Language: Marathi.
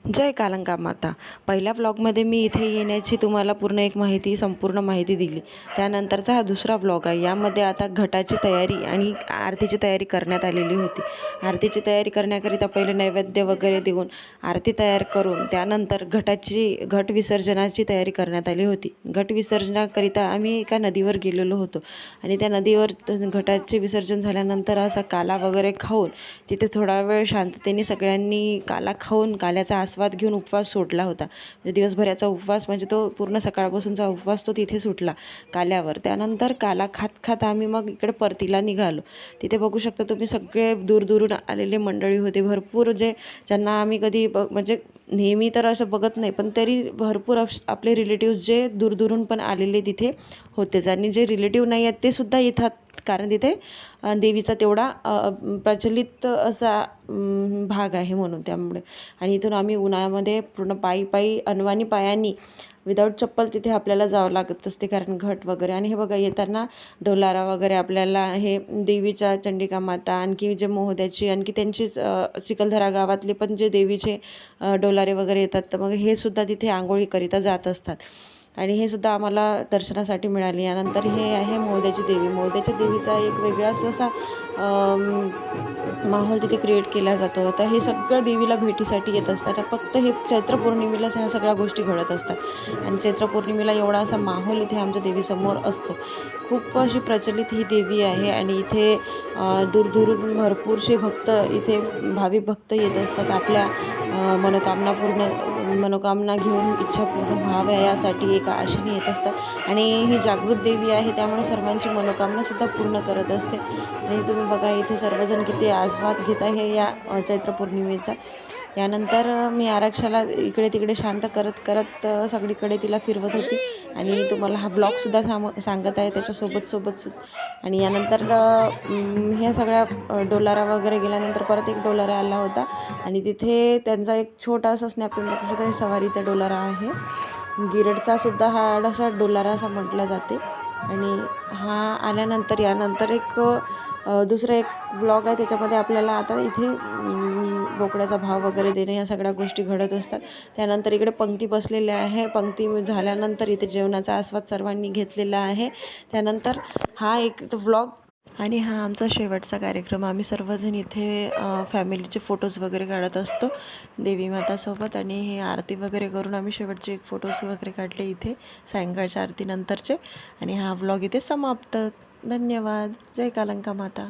जय कालंका माता. पहिल्या व्लॉगमध्ये मी इथे येण्याची तुम्हाला संपूर्ण माहिती दिली. त्यानंतरचा हा दुसरा व्लॉग आहे. यामध्ये आता घटाची तयारी आणि आरतीची तयारी करण्यात आलेली होती. आरतीची तयारी करण्याकरिता पहिले नैवेद्य वगैरे देऊन आरती तयार करून त्यानंतर घट विसर्जनाची तयारी करण्यात आली होती. घट विसर्जनाकरिता आम्ही एका नदीवर गेलेलो होतो आणि त्या नदीवर घटाचे विसर्जन झाल्यानंतर असा काला वगैरे खाऊन तिथे थोडा वेळ शांततेने सगळ्यांनी काला खाऊन काल्याचा आस्वाद घेऊन उपवास सोडला होता. म्हणजे दिवसभराचा उपवास, म्हणजे तो पूर्ण सकाळपासूनचा उपवास तो तिथे सुटला काल्यावर. त्यानंतर काला खात खात आम्ही मग इकडे परतीला निघालो. तिथे बघू शकता तुम्ही सगळे दूरदूरून आलेले मंडळी होते. भरपूर ज्यांना आम्ही कधी म्हणजे नेहमी तर असं बघत नाही, पण तरी भरपूर आपले रिलेटिव्स जे दूरदूरून पण आलेले तिथे होतेच. आणि जे रिलेटिव्ह नाही आहेत ते सुद्धा येतात, कारण तिथे देवीचा तेवढा प्रचलित असा भाग आहे म्हणून. त्यामुळे आणि इथून आम्ही उन्हाळ्यामध्ये पूर्ण पायी अनवाणी पायांनी विदाऊट चप्पल तिथे आपल्याला जावं लागत असते, कारण घट वगैरे. आणि हे बघा, येताना डोलारा वगैरे आपल्याला हे देवीच्या चंडिका माता, आणखी जे मोहद्याची, आणखी त्यांचीच चिखलदरा गावातले पण जे देवीचे डोलारे वगैरे येतात, तर मग हे सुद्धा तिथे आंघोळीकरिता जात असतात. आणि हे सुद्धा आम्हाला दर्शनासाठी मिळाले. यानंतर हे आहे मोहद्याची देवी. मोहद्याच्या देवीचा एक वेगळाच असा माहोल तिथे क्रिएट केला जातो. तर हे सगळं देवीला भेटीसाठी येत असतात. फक्त हे चैत्र पौर्णिमेलाच ह्या सगळ्या गोष्टी घडत असतात. आणि चैत्र पौर्णिमेला एवढा असा माहोल इथे आमच्या देवीसमोर असतो. खूप अशी प्रचलित ही देवी आहे. आणि इथे दूरदूरून भरपूरसे भक्त, इथे भाविक भक्त येत असतात. आपल्या मनोकामना घेऊन, इच्छा पूर्ण व्हाव्या यासाठी एका आशेने येत असतात. आणि ही जागृत देवी आहे, त्यामुळे सर्वांची मनोकामनासुद्धा पूर्ण करत असते. आणि तुम्ही बघा, इथे सर्वजण किती आस्वाद घेत आहे या चैत्र पौर्णिमेचा. यानंतर मी आरक्षाला इकडे तिकडे शांत करत सगळीकडे तिला फिरवत होती. आणि तुम्हाला हा व्लॉगसुद्धा सांगत आहे त्याच्यासोबत. आणि यानंतर ह्या सगळ्या डोलारा वगैरे गेल्यानंतर परत एक डोलारा आला होता. आणि तिथे त्यांचा एक छोटासा स्नॅप तुम्ही बघू शकता. सवारीचा डोलारा आहे. गिरडचा सुद्धा हा असा डोलारा असा म्हटला जाते. आणि हा आल्यानंतर यानंतर एक दुसरा एक व्लॉग आहे, त्याच्यामध्ये आपल्याला आता इथे बोकड्याचा भाव वगैरे देणे या सगळ्या गोष्टी घडत असतात. त्यानंतर इकडे पंक्ती बसलेल्या आहे. पंक्ती झाल्यानंतर इथे जेवणाचा आस्वाद सर्वांनी घेतलेला आहे. त्यानंतर हा एक व्लॉग आणि हा आमचा शेवटचा कार्यक्रम. आम्ही सर्वजण इथे फॅमिलीचे फोटोज वगैरे काढत असतो देवी मातासोबत. आणि हे आरती वगैरे करून आम्ही शेवटचे फोटोज वगैरे काढले इथे सायंकाळच्या आरतीनंतरचे. आणि हा व्लॉग इथे समाप्त. धन्यवाद. जय कालंका माता.